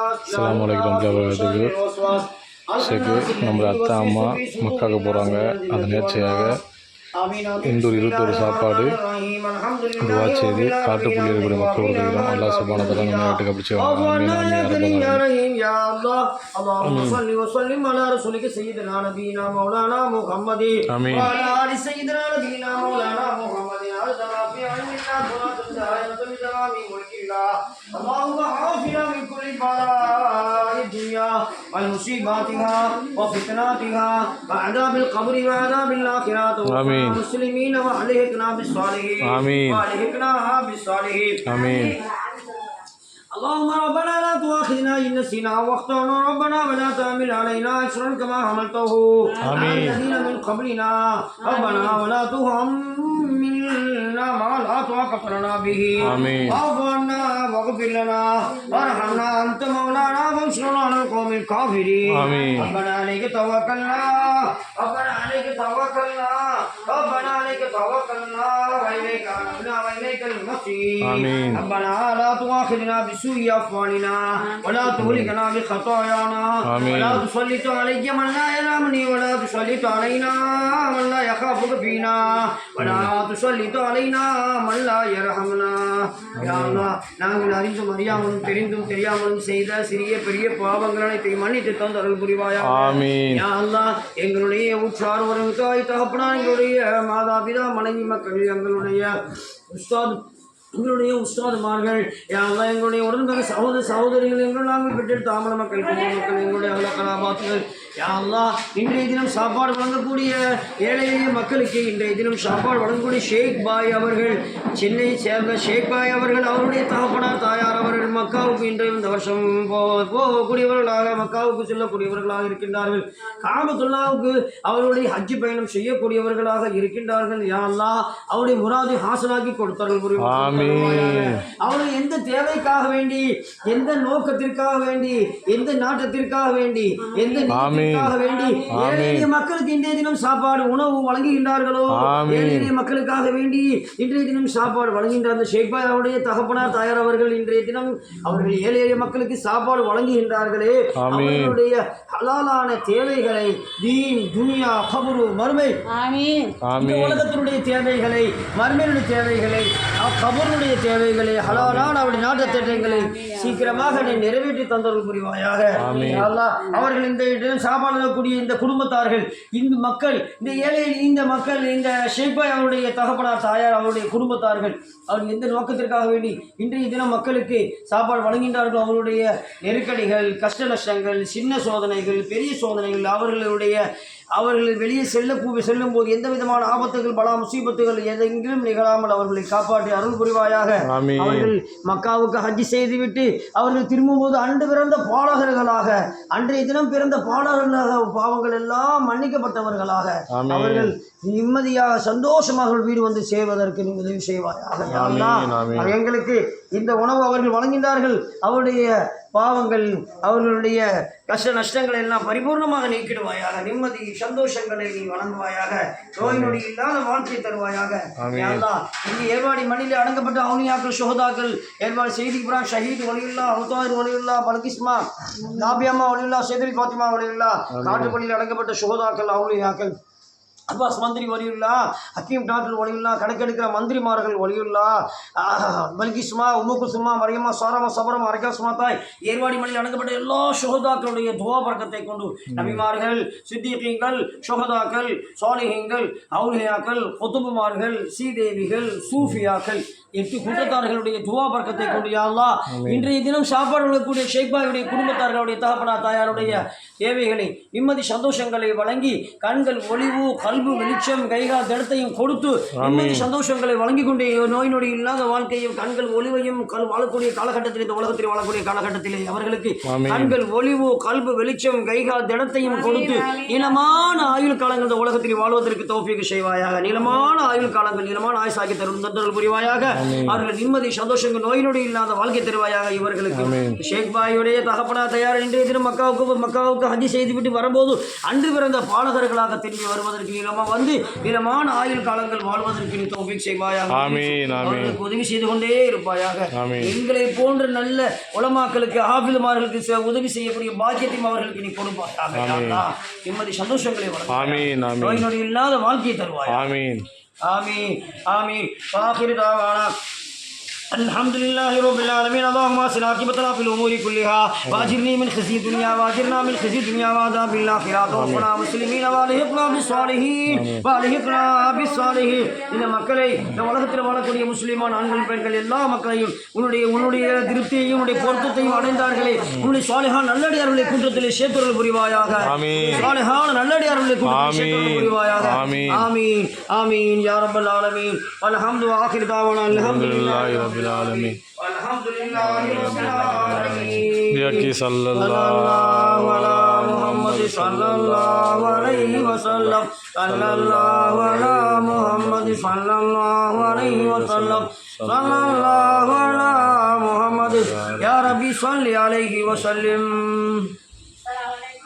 அஸ்ஸலாமு அலைக்கும் வரஹ்மத்துல்லாஹி. ஷேக்கு நம்ம அத்தா அம்மா மக்காவுக்கு போகிறாங்க. அந்த நேர்ச்சியாக இந்தூர் 21 சாப்பாடு துவா செய்து காட்டுப்புள்ளி இருக்கிற மக்கள் வருகிறோம். அல்லாஹ் சுப்ஹானஹு வ தஆலா நம்ம நாட்டுக்கு அப்படி செய்வாங்க. ஆமீன் ஆமீன் யா ரப்பல் ஆலமீன். யா அல்லாஹ் அல்லாஹும்ம ஸல்லி வ ஸல்லிம் அலா ரசூலிக சய்யிதினா நபியினா மௌலானா முஹம்மதி வ அலா ஆலி சய்யிதினா நபியினா மௌலானா முஹம்மதி அல்-தவாஃபி அல்-மின்னா துராத்துல் ஜாஹிரத்துல் ஜவாமி முல்கில்லா அல்லாஹும்ம ஆஃபினா மின் குல்லி பலா'i துன்யா வல் முஸீபாத்திஹா வ ஃபித்னாத்திஹா வ அஸாபில் கப்ரி வ அஸாபில் ஆখিরাত. ஆமீன். المسلمين وألحقنا بالصالحين. آمين. وألحقنا بالصالحين. آمين. اللهم ربنا لا تؤاخذنا إن نسينا واخطأنا ربنا ولا تحمل علينا إصرا كما حملته على الذين من قبلنا ربنا ولا تحملنا ما لا طاقة لنا به. واعف عنا واغفر لنا وارحمنا أنت مولانا فانصرنا على القوم الكافرين. ربنا عليك توكلنا ربنا عليك توكلنا ربنا عليك توكلنا وإليك أنبنا وإليك المصير. ربنا لا تؤاخذنا بسوء أفعالنا ولا تهلكنا بخطايانا ولا تسلط علي من لا يرحمني ولا تسلط علينا من لا يخافك فينا ولا تسلط علينا من لا يرحمنا. யா அல்லாஹ், நாங்கள் அறிந்தும் அறியாமலும் தெரிந்தும் தெரியாமலும் செய்த சிறிய பெரிய பாவங்கள் அனைத்தையும் மன்னித்து தந்து அருள் புரிவாயா. ஆமீன். யா அல்லாஹ், எங்களுடைய உற்றார் உறவு தாய் தகப்பனார், எங்களுடைய மாதா பிதா மனைவி மக்கள், எங்களுடைய உஸ்தாதுமார்கள், யா அல்லாஹ், எங்களுடைய உடன்பிறந்த சகோதர சகோதரிகள், எங்கள் நாங்கள் பெற்றெடுத்த ஆமல மக்கள், குடும்ப மக்கள், எங்களுடைய அகல கலாபாத்துகள், யா அல்லாஹ், இன்றைய தினம் சாப்பாடு வழங்கக்கூடிய ஏழை எளிய மக்களுக்கு இன்றைய தினம் சாப்பாடு வழங்கக்கூடிய ஷேக் பாய் அவர்கள், சென்னையை சேர்ந்த ஷேக் பாய் அவர்கள், அவருடைய தகப்பனார் தாயார் அவர்கள் மக்காவுக்கு இன்றைய இந்த வருஷம் போகக்கூடியவர்களாக, மக்காவுக்கு செல்லக்கூடியவர்களாக இருக்கின்றார்கள். காபத்துல்லாவுக்கு அவருடைய ஹஜ்ஜி பயணம் செய்யக்கூடியவர்களாக இருக்கின்றார்கள். யா அல்லாஹ், அவருடைய முராதை ஹாசனாக்கி கொடுத்தார்கள் புரிவார்கள். அவர்கள் எந்த தேவைக்காக வேண்டி, எந்த நோக்கத்திற்காக வேண்டி, எந்த நாட்டத்திற்காக வேண்டி, எந்த நீதிக்காக வேண்டி ஏழை மக்களுக்கு இன்றைய தினம் சாப்பாடு உணவு வழங்குகின்றார்களோ, ஏழை மக்களுக்காக வேண்டி இன்றைய தினம் சாப்பாடு வழங்குகின்ற அந்த ஷேக் பாய் அவருடைய தகப்பனார் தாயார் அவர்கள் இன்றைய தினம் அவர்கள் ஏழை எளிய மக்களுக்கு சாப்பாடு வழங்குகின்றார்களே, அவர்களுடைய ஹலாலான தேவைகளை, தீன் துனியா கபரு மறுமை, இந்த உலகத்தினுடைய தேவைகளை, மறுமையுடைய தேவைகளை, கபருடைய தேவைகளை, ஹலாலான அவருடைய நாட்டு திட்டங்களை சீக்கிரமாக நீ நிறைவேற்றி தந்தவர்கள் புரிவாயாக. அவர்கள் இந்த சாப்பாடக்கூடிய இந்த குடும்பத்தார்கள், இந்த மக்கள், இந்த ஏழை இந்த மக்கள், இந்த ஷேக் பாய் அவருடைய தகப்பனார் தாயார் அவருடைய குடும்பத்தார்கள், அவர்கள் எந்த நோக்கத்திற்காக வேண்டி இன்றைய தினம் மக்களுக்கு சாப்பாடு வழங்குகின்றார்கள், அவர்களுடைய நெருக்கடிகள், கஷ்ட நஷ்டங்கள், சின்ன சோதனைகள், பெரிய சோதனைகள், அவர்கள் வெளியே செல்லும் போது எந்த விதமான ஆபத்துகள், பலா முசீபத்துகள் எதெங்கிலும் நிகழாமல் அவர்களை காப்பாற்றி அருள் புரிவாயாக. அவர்கள் மக்காவுக்கு ஹஜ்ஜி செய்துவிட்டு அவர்கள் திரும்பும்போது அன்று பிறந்த பாலகர்களாக, அன்றைய தினம் பிறந்த பாலகர்களாக, பாவங்கள் எல்லாம் மன்னிக்கப்பட்டவர்களாக, அவர்கள் நிம்மதியாக சந்தோஷமாக வீடு வந்து சேர்வதற்கு நீ உதவி செய்வாயாக. எங்களுக்கு இந்த உணவு அவர்கள் வழங்கினார்கள், அவருடைய பாவங்கள், அவர்களுடைய கஷ்ட நஷ்டங்களை எல்லாம் பரிபூர்ணமாக நீக்கிடுவாயாக. நிம்மதி சந்தோஷங்களை நீ வழங்குவாயாக. நோய் நொடி இல்லாத வாழ்க்கையை தருவாயாக. இங்கே ஏர்வாடி மண்ணிலே அடங்கப்பட்ட அவுனியாக்கள், சுஹதாக்கள், ஏர்வாடி செய்தி இப்ராஹிம் ஷஹீத் வலியுல்லா, அவுதார் வலியுல்லா, பல்கிஸ்மா, நாபியம்மா வலியுல்லா, சேதரி பாத்திமா வலியுல்லா, காட்டுப்பள்ளியில் அடங்கப்பட்ட சுஹதாக்கள், அவுனியாக்கள், அப்பாஸ் மந்திரி வலியுல்லா, ஹக்கீம் டாக்டர் வலியுல்லா, கணக்கெடுக்கிற மந்திரிமார்கள் வலியுல்லா, பல்கிஸ்மா, உமுகுசுமா, மரியம்மா, சாரமா, சபரம், அரகாசுமா தாய், ஏர்வாடி மண்ணில் அடங்கப்பட்ட எல்லா சுஹதாக்களுடைய துவா பரக்கத்தை கொண்டு நபிமார்கள், சித்திகீங்கள், சுஹதாக்கள், சாலிஹீங்கள், அவுலியாக்கள், குதுபுமார்கள், சீதேவிகள், சூஃபியாக்கள், 8 கூட்டத்தார்களுடைய துவா பரக்கத்தை கொண்டு யா அல்லாஹ், இன்றைய தினம் சாப்பாடு வழங்கக்கூடிய ஷேக் பாயுடைய குடும்பத்தார்களுடைய தகப்பனார் தாயாருடைய தேவைகளை, நிம்மதி சந்தோஷங்களை வழங்கி, கண்கள் ஒளிவு, கல்வி வெளிச்சம், கைகால் திடத்தையும் கொடுத்து நிம்மதி சந்தோஷங்களை வழங்கி கொண்டே நோய் நொடி இல்லாத வாழ்க்கையும், கண்கள் ஒளிவையும் வாழக்கூடிய காலகட்டத்தில், இந்த உலகத்தில் வாழக்கூடிய காலகட்டத்திலே அவர்களுக்கு கண்கள் ஒளிவு, கல்வி வெளிச்சம், கைகால் திடத்தையும் கொடுத்து நீளமான ஆயுள் காலங்கள் இந்த உலகத்தில் வாழ்வதற்கு தௌஃபீக் செய்வாயாக. நீளமான ஆயுள் காலங்கள், நீளமான ஆயுசாக்கி தரும் புரிவாயாக. அவர்கள் நிம்மதி சந்தோஷங்கள் நோய் நொடி இல்லாத வாழ்க்கை தருவாயாக. இவர்களுக்கு ஷேக் பாயுடைய தகப்பனா தயார் இன்றைய தினம் மக்காவுக்கு ஹஜ் செய்துவிட்டு வரும்போது அன்று பிறந்த பாலகர்களாக திரும்பி வருவதற்கு நீளமான ஆயுள் காலங்கள் வாழ்வதற்கு நீ தௌஃபீக் செய்வாயாக. அவர்களுக்கு உதவி செய்து கொண்டே இருப்பாயாக. எங்களை போன்ற நல்ல உலமாக்களுக்கு ஆபிலுமார்களுக்கு உதவி செய்யக்கூடிய பாக்கியத்தையும் அவர்களுக்கு நீ கொடுப்பாயாக. நிம்மதி சந்தோஷங்களை வழங்கு. நோய் நொடி இல்லாத வாழ்க்கையை தருவாய். ஆமீன் ஆமீன் ஆமீன். ஆகிரு தாவானா الحمد لله رب العالمين. اللهم اصلح عاقبتنا في الامور كلها واجرني من خزي الدنيا واجرنا من خزي الدنيا وعذاب الاخره. توفنا مسلمين والحقنا بالصالحين இந்த மக்களை இந்த உலகத்தில் வாழக்கூடிய முஸ்லிமான ஆண்கள் பெண்கள் எல்லா மக்களையும் உன்னுடைய திருப்தியையும் உன்னுடைய பொருத்தத்தையும் அடைந்தார்களே உன்னுடைய சாலிஹான நல்லடியார்களை கூட்டத்திலே சேர்த்தொருள் புரிவாயாக. சாலிஹான நல்லடியார்களை கூட்டத்திலே சேர்த்தொருள் புரிவாயாக. ஆமீன் ஆமீன் யா ரப்பல் ஆலமீன். அல்ஹம்து ஆகிர் தாவானா அல்ஹம்துலில்லாஹி ரப்பில் ஆலமீன். அல்ஹம்துலில்லாஹி ரப்பில் ஆலமீன். யக்கி ஸல்லல்லாஹு அலா முஹம்மது ஸல்லல்லாஹு அலைஹி வஸல்லம். ஸல்லல்லாஹு அலா முஹம்மது ஸல்லல்லாஹு அலைஹி வஸல்லம். ஸல்லல்லாஹு அலா முஹம்மது யா ரப்பி ஸல்லி அலைஹி வஸல்லம்.